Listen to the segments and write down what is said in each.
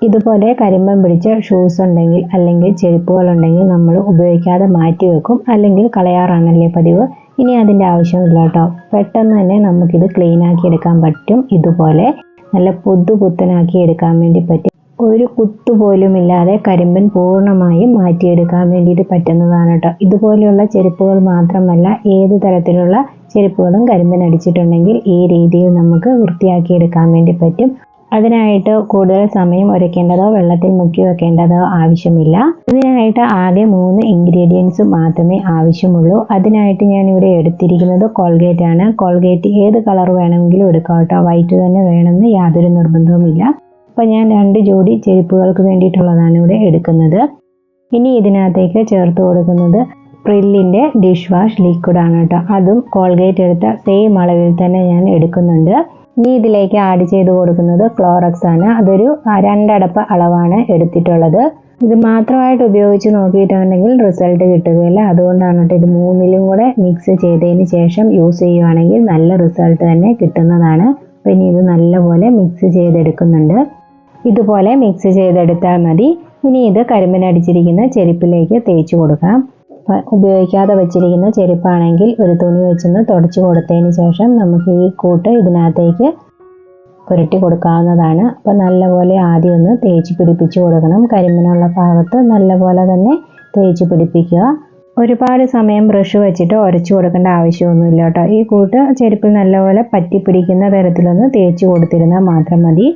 ഇതുപോലെ കരിമ്പൻ പിടിച്ച ഷൂസ് ഉണ്ടെങ്കിൽ അല്ലെങ്കിൽ ചെരുപ്പുകൾ ഉണ്ടെങ്കിൽ നമ്മൾ ഉപയോഗിക്കാതെ മാറ്റി വെക്കും, അല്ലെങ്കിൽ കളയാറാണല്ലേ പതിവ്. ഇനി അതിൻ്റെ ആവശ്യമില്ല കേട്ടോ. പെട്ടെന്ന് തന്നെ നമുക്കിത് ക്ലീൻ ആക്കി എടുക്കാൻ പറ്റും. ഇതുപോലെ നല്ല പുത്തനാക്കി എടുക്കാൻ വേണ്ടി പറ്റും. ഒരു കുത്തു പോലും ഇല്ലാതെ കരിമ്പൻ പൂർണ്ണമായും മാറ്റിയെടുക്കാൻ വേണ്ടിയിട്ട് പറ്റുന്നതാണ് കേട്ടോ. ഇതുപോലെയുള്ള ചെരുപ്പുകൾ മാത്രമല്ല, ഏത് തരത്തിലുള്ള ചെരുപ്പുകളും കരിമ്പൻ അടിച്ചിട്ടുണ്ടെങ്കിൽ ഈ രീതിയിൽ നമുക്ക് വൃത്തിയാക്കി എടുക്കാൻ വേണ്ടി പറ്റും. അതിനായിട്ട് കൂടുതൽ സമയം ഉരയ്ക്കേണ്ടതോ വെള്ളത്തിൽ മുക്കി വെക്കേണ്ടതോ ആവശ്യമില്ല. ഇതിനായിട്ട് ആകെ 3 ഇൻഗ്രീഡിയൻസ് മാത്രമേ ആവശ്യമുള്ളൂ. അതിനായിട്ട് ഞാൻ ഇവിടെ എടുത്തിരിക്കുന്നത് കോൾഗേറ്റ് ആണ്. കോൾഗേറ്റ് ഏത് കളർ വേണമെങ്കിലും എടുക്കാം കേട്ടോ. വൈറ്റ് തന്നെ വേണമെന്ന് യാതൊരു നിർബന്ധവുമില്ല. അപ്പോൾ ഞാൻ 2 ജോഡി ചെരുപ്പുകൾക്ക് വേണ്ടിയിട്ടുള്ളതാണ് ഇവിടെ എടുക്കുന്നത്. ഇനി ഇതിനകത്തേക്ക് ചേർത്ത് കൊടുക്കുന്നത് പ്രില്ലിൻ്റെ ഡിഷ് വാഷ് ലിക്വിഡ് ആണ് കേട്ടോ. അതും കോൾഗേറ്റ് എടുത്ത സെയിം അളവിൽ തന്നെ ഞാൻ എടുക്കുന്നുണ്ട്. ഇനി ഇതിലേക്ക് ആഡ് ചെയ്ത് കൊടുക്കുന്നത് ക്ലോറക്സ് ആണ്. അതൊരു 2 അടപ്പ് അളവാണ് എടുത്തിട്ടുള്ളത്. ഇത് മാത്രമായിട്ട് ഉപയോഗിച്ച് നോക്കിയിട്ടുണ്ടെങ്കിൽ റിസൾട്ട് കിട്ടുകയില്ല. അതുകൊണ്ടാണ് കേട്ടോ ഇത് 3ലും കൂടെ മിക്സ് ചെയ്തതിന് ശേഷം യൂസ് ചെയ്യുവാണെങ്കിൽ നല്ല റിസൾട്ട് തന്നെ കിട്ടുന്നതാണ്. അപ്പോൾ ഇനി ഇത് നല്ലപോലെ മിക്സ് ചെയ്തെടുക്കുന്നുണ്ട്. ഇതുപോലെ മിക്സ് ചെയ്തെടുത്താൽ മതി. ഇനി ഇത് കരിമ്പൻ അടിച്ചിരിക്കുന്ന ചെരുപ്പിലേക്ക് തേച്ച് കൊടുക്കാം. ഉപയോഗിക്കാതെ വെച്ചിരിക്കുന്ന ചെരുപ്പാണെങ്കിൽ ഒരു തുണി വെച്ചൊന്ന് തുടച്ചു കൊടുത്തതിന് ശേഷം നമുക്ക് ഈ കൂട്ട് ഇതിനകത്തേക്ക് പുരട്ടി കൊടുക്കാവുന്നതാണ്. അപ്പോൾ നല്ലപോലെ ആദ്യം ഒന്ന് തേച്ച് പിടിപ്പിച്ച് കൊടുക്കണം. കരിമ്പനുള്ള ഭാഗത്ത് നല്ലപോലെ തന്നെ തേച്ച് പിടിപ്പിക്കുക. ഒരുപാട് സമയം ബ്രഷ് വെച്ചിട്ട് ഉരച്ചു കൊടുക്കേണ്ട ആവശ്യമൊന്നുമില്ല കേട്ടോ. ഈ കൂട്ട് ചെരുപ്പിൽ നല്ലപോലെ പറ്റി പിടിക്കുന്ന തരത്തിലൊന്ന് തേച്ച് കൊടുത്തിരുന്നാൽ മാത്രം മതി.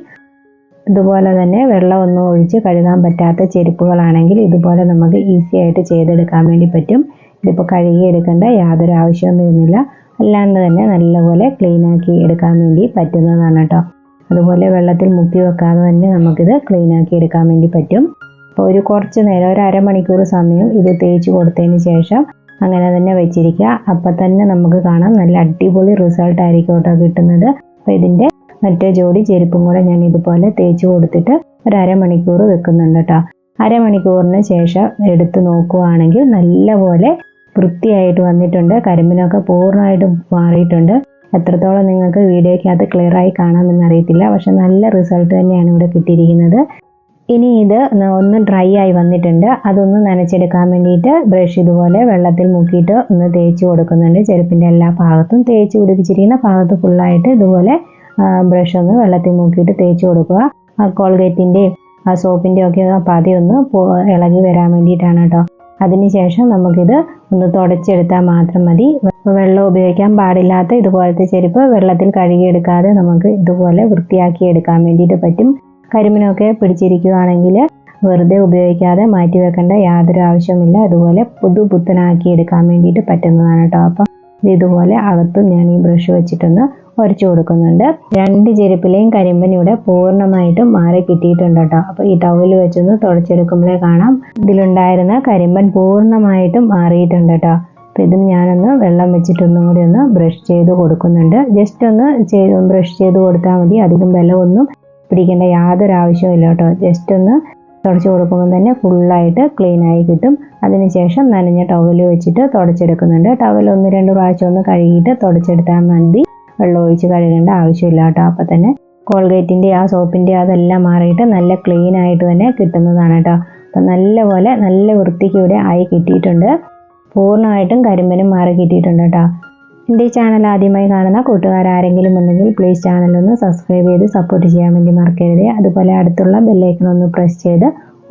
ഇതുപോലെ തന്നെ വെള്ളമൊന്നും ഒഴിച്ച് കഴുകാൻ പറ്റാത്ത ചെരുപ്പുകളാണെങ്കിൽ ഇതുപോലെ നമുക്ക് ഈസി ആയിട്ട് ചെയ്തെടുക്കാൻ വേണ്ടി പറ്റും. ഇതിപ്പോൾ കഴുകിയെടുക്കേണ്ട യാതൊരു ആവശ്യവും വരുന്നില്ല. അല്ലാണ്ട് തന്നെ നല്ലപോലെ ക്ലീൻ ആക്കി എടുക്കാൻ വേണ്ടി പറ്റുന്നതാണ് കേട്ടോ. അതുപോലെ വെള്ളത്തിൽ മുക്കി വെക്കാതെ തന്നെ നമുക്കിത് ക്ലീൻ ആക്കി എടുക്കാൻ വേണ്ടി പറ്റും. അപ്പോൾ കുറച്ച് നേരം, ഒരു അരമണിക്കൂർ സമയം ഇത് തേച്ച് കൊടുത്തതിന് ശേഷം അങ്ങനെ തന്നെ വെച്ചിരിക്കുക. അപ്പം തന്നെ നമുക്ക് കാണാം നല്ല അടിപൊളി റിസൾട്ട് ആയിരിക്കും കേട്ടോ കിട്ടുന്നത്. അപ്പോൾ ഇതിൻ്റെ മറ്റേ ജോഡി ചെരുപ്പും കൂടെ ഞാൻ ഇതുപോലെ തേച്ച് കൊടുത്തിട്ട് ഒരു അരമണിക്കൂർ വെക്കുന്നുണ്ട് കേട്ടോ. അരമണിക്കൂറിന് ശേഷം എടുത്ത് നോക്കുകയാണെങ്കിൽ നല്ലപോലെ വൃത്തിയായിട്ട് വന്നിട്ടുണ്ട്. കരിമ്പിനൊക്കെ പൂർണ്ണമായിട്ടും മാറിയിട്ടുണ്ട്. എത്രത്തോളം നിങ്ങൾക്ക് വീഡിയോയ്ക്കകത്ത് ക്ലിയറായി കാണാമെന്നറിയത്തില്ല, പക്ഷെ നല്ല റിസൾട്ട് തന്നെയാണ് ഇവിടെ കിട്ടിയിരിക്കുന്നത്. ഇനി ഇത് ഒന്ന് ഡ്രൈ ആയി വന്നിട്ടുണ്ട്. അതൊന്ന് നനച്ചെടുക്കാൻ വേണ്ടിയിട്ട് ബ്രഷ് ഇതുപോലെ വെള്ളത്തിൽ മുക്കിയിട്ട് ഒന്ന് തേച്ച് കൊടുക്കുന്നുണ്ട്. ചെരുപ്പിൻ്റെ എല്ലാ ഭാഗത്തും തേച്ച് പിടിപ്പിച്ചിരിക്കുന്ന ഭാഗത്ത് ഫുള്ളായിട്ട് ഇതുപോലെ ബ്രഷ് ഒന്ന് വെള്ളത്തിൽ മുക്കിയിട്ട് തേച്ച് കൊടുക്കുക. ആ കോൾഗേറ്റിൻ്റെയും ആ സോപ്പിൻ്റെയും ഒക്കെ പതിയൊന്ന് ഇളകി വരാൻ വേണ്ടിയിട്ടാണ് കേട്ടോ. അതിനുശേഷം നമുക്കിത് ഒന്ന് തുടച്ചെടുത്താൽ മാത്രം മതി. വെള്ളം ഉപയോഗിക്കാൻ പാടില്ലാത്ത ഇതുപോലത്തെ ചെരുപ്പ് വെള്ളത്തിൽ കഴുകിയെടുക്കാതെ നമുക്ക് ഇതുപോലെ വൃത്തിയാക്കി എടുക്കാൻ വേണ്ടിയിട്ട് പറ്റും. കരിമ്പിനൊക്കെ പിടിച്ചിരിക്കുകയാണെങ്കിൽ വെറുതെ ഉപയോഗിക്കാതെ മാറ്റി വെക്കേണ്ട യാതൊരു ആവശ്യമില്ല. അതുപോലെ പുത്തനാക്കി എടുക്കാൻ വേണ്ടിയിട്ട് പറ്റുന്നതാണ് കേട്ടോ. അപ്പം ഇതുപോലെ അകത്തും ഞാൻ ഈ ബ്രഷ് വെച്ചിട്ടൊന്ന് ഉരച്ചു കൊടുക്കുന്നുണ്ട്. 2 ചെരുപ്പിലെയും കരിമ്പൻ ഇവിടെ പൂർണ്ണമായിട്ടും മാറി കിട്ടിയിട്ടുണ്ട് കേട്ടോ. അപ്പോൾ ഈ ടവൽ വെച്ചൊന്ന് തുടച്ചെടുക്കുമ്പോഴേ കാണാം ഇതിലുണ്ടായിരുന്ന കരിമ്പൻ പൂർണ്ണമായിട്ടും മാറിയിട്ടുണ്ട് കേട്ടോ. അപ്പോൾ ഇതിന് ഞാനൊന്ന് വെള്ളം വെച്ചിട്ടൊന്നും കൂടി ഒന്ന് ബ്രഷ് ചെയ്ത് കൊടുക്കുന്നുണ്ട്. ജസ്റ്റ് ഒന്ന് ബ്രഷ് ചെയ്ത് കൊടുത്താൽ മതി. അധികം വെള്ളമൊന്നും പിടിക്കേണ്ട യാതൊരു ആവശ്യമില്ല കേട്ടോ. ജസ്റ്റ് ഒന്ന് തുടച്ച് കൊടുക്കുമ്പോൾ തന്നെ ഫുള്ളായിട്ട് ക്ലീനായി കിട്ടും. അതിനുശേഷം നനഞ്ഞ ടവൽ വെച്ചിട്ട് തുടച്ചെടുക്കുന്നുണ്ട്. ടവൽ 1-2 പ്രാവശ്യം ഒന്ന് കഴുകിയിട്ട് തുടച്ചെടുത്താൽ മതി. വെള്ളം ഒഴിച്ച് കഴുകേണ്ട ആവശ്യമില്ല കേട്ടോ. അപ്പോൾ തന്നെ കോൾഗേറ്റിൻ്റെ ആ സോപ്പിൻ്റെ അതെല്ലാം മാറിയിട്ട് നല്ല ക്ലീൻ ആയിട്ട് തന്നെ കിട്ടുന്നതാണ് കേട്ടോ. അപ്പം നല്ലപോലെ നല്ല വൃത്തിക്ക് ഇവിടെ ആയി കിട്ടിയിട്ടുണ്ട്. പൂർണ്ണമായിട്ടും കരിമ്പനും മാറി കിട്ടിയിട്ടുണ്ട് കേട്ടോ. എൻ്റെ ഈ ചാനൽ ആദ്യമായി കാണുന്ന കൂട്ടുകാരാരെങ്കിലും ഉണ്ടെങ്കിൽ പ്ലീസ് ചാനലൊന്ന് സബ്സ്ക്രൈബ് ചെയ്ത് സപ്പോർട്ട് ചെയ്യാൻ വേണ്ടി മറക്കരുത്. അതുപോലെ അടുത്തുള്ള ബെല്ലൈക്കൺ ഒന്ന് പ്രസ് ചെയ്ത്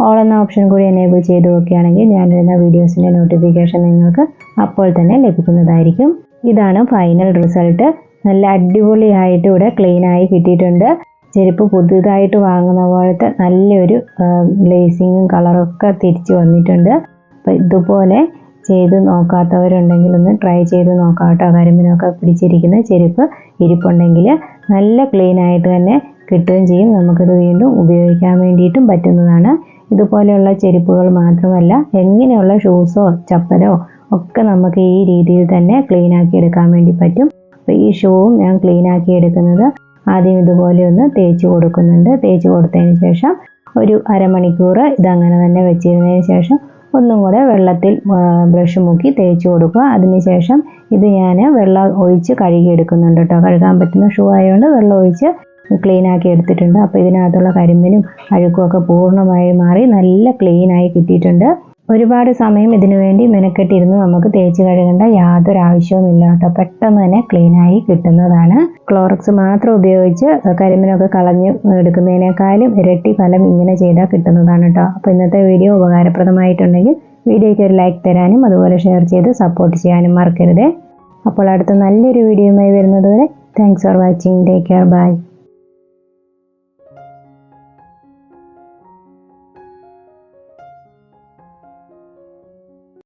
ഓൾ എന്ന ഓപ്ഷൻ കൂടി എനേബിൾ ചെയ്ത് നോക്കുകയാണെങ്കിൽ ഞാനിടുന്ന വീഡിയോസിൻ്റെ നോട്ടിഫിക്കേഷൻ നിങ്ങൾക്ക് അപ്പോൾ തന്നെ ലഭിക്കുന്നതായിരിക്കും. ഇതാണ് ഫൈനൽ റിസൾട്ട്. നല്ല അടിപൊളിയായിട്ട് ഇവിടെ ക്ലീനായി കിട്ടിയിട്ടുണ്ട്. ചെരുപ്പ് പുതുതായിട്ട് വാങ്ങുന്ന പോലത്തെ നല്ലൊരു ഗ്ലേസിങ്ങും കളറൊക്കെ തിരിച്ച് വന്നിട്ടുണ്ട്. അപ്പോൾ ഇതുപോലെ ചെയ്ത് നോക്കാത്തവരുണ്ടെങ്കിൽ ഒന്ന് ട്രൈ ചെയ്ത് നോക്കാം കേട്ടോ. കരിമ്പിനൊക്കെ പിടിച്ചിരിക്കുന്ന ചെരുപ്പ് ഇരിപ്പുണ്ടെങ്കിൽ നല്ല ക്ലീനായിട്ട് തന്നെ കിട്ടുകയും ചെയ്യും. നമുക്കിത് വീണ്ടും ഉപയോഗിക്കാൻ വേണ്ടിയിട്ടും പറ്റുന്നതാണ്. ഇതുപോലെയുള്ള ചെരുപ്പുകൾ മാത്രമല്ല, എങ്ങനെയുള്ള ഷൂസോ ചപ്പലോ ഒക്കെ നമുക്ക് ഈ രീതിയിൽ തന്നെ ക്ലീനാക്കി എടുക്കാൻ വേണ്ടി പറ്റും. അപ്പോൾ ഈ ഷൂവും ഞാൻ ക്ലീനാക്കി എടുക്കുന്നത് ആദ്യം ഇതുപോലെ ഒന്ന് തേച്ച് കൊടുക്കുന്നുണ്ട്. തേച്ച് കൊടുത്തതിന് ശേഷം ഒരു അരമണിക്കൂർ ഇതങ്ങനെ തന്നെ വെച്ചിരുന്നതിന് ശേഷം ഒന്നും കൂടെ വെള്ളത്തിൽ ബ്രഷ് മുക്കി തേച്ച് കൊടുക്കുക. അതിനുശേഷം ഇത് ഞാൻ വെള്ളം ഒഴിച്ച് കഴുകിയെടുക്കുന്നുണ്ട് കേട്ടോ. കഴുകാൻ പറ്റുന്ന ഷൂ ആയതുകൊണ്ട് വെള്ളം ഒഴിച്ച് ക്ലീൻ ആക്കി എടുത്തിട്ടുണ്ട്. അപ്പോൾ ഇതിനകത്തുള്ള കരിമ്പിനും അഴുക്കുമൊക്കെ പൂർണ്ണമായി മാറി നല്ല ക്ലീനായി കിട്ടിയിട്ടുണ്ട്. ഒരുപാട് സമയം ഇതിനു വേണ്ടി മെനക്കെട്ടിരുന്ന് നമുക്ക് തേച്ച് കഴുകേണ്ട യാതൊരു ആവശ്യവുമില്ല കേട്ടോ. പെട്ടെന്ന് തന്നെ ക്ലീനായി കിട്ടുന്നതാണ്. ക്ലോറക്സ് മാത്രം ഉപയോഗിച്ച് കരിമ്പിനൊക്കെ കളഞ്ഞ് എടുക്കുന്നതിനേക്കാളും ഇരട്ടി ഫലം ഇങ്ങനെ ചെയ്താൽ കിട്ടുന്നതാണ് കേട്ടോ. അപ്പോൾ ഇന്നത്തെ വീഡിയോ ഉപകാരപ്രദമായിട്ടുണ്ടെങ്കിൽ വീഡിയോയ്ക്ക് ഒരു ലൈക്ക് തരാനും അതുപോലെ ഷെയർ ചെയ്ത് സപ്പോർട്ട് ചെയ്യാനും മറക്കരുത്. അപ്പോൾ അടുത്ത നല്ലൊരു വീഡിയോയുമായി വരുന്നത് വരെ thanks for watching. Take care. By.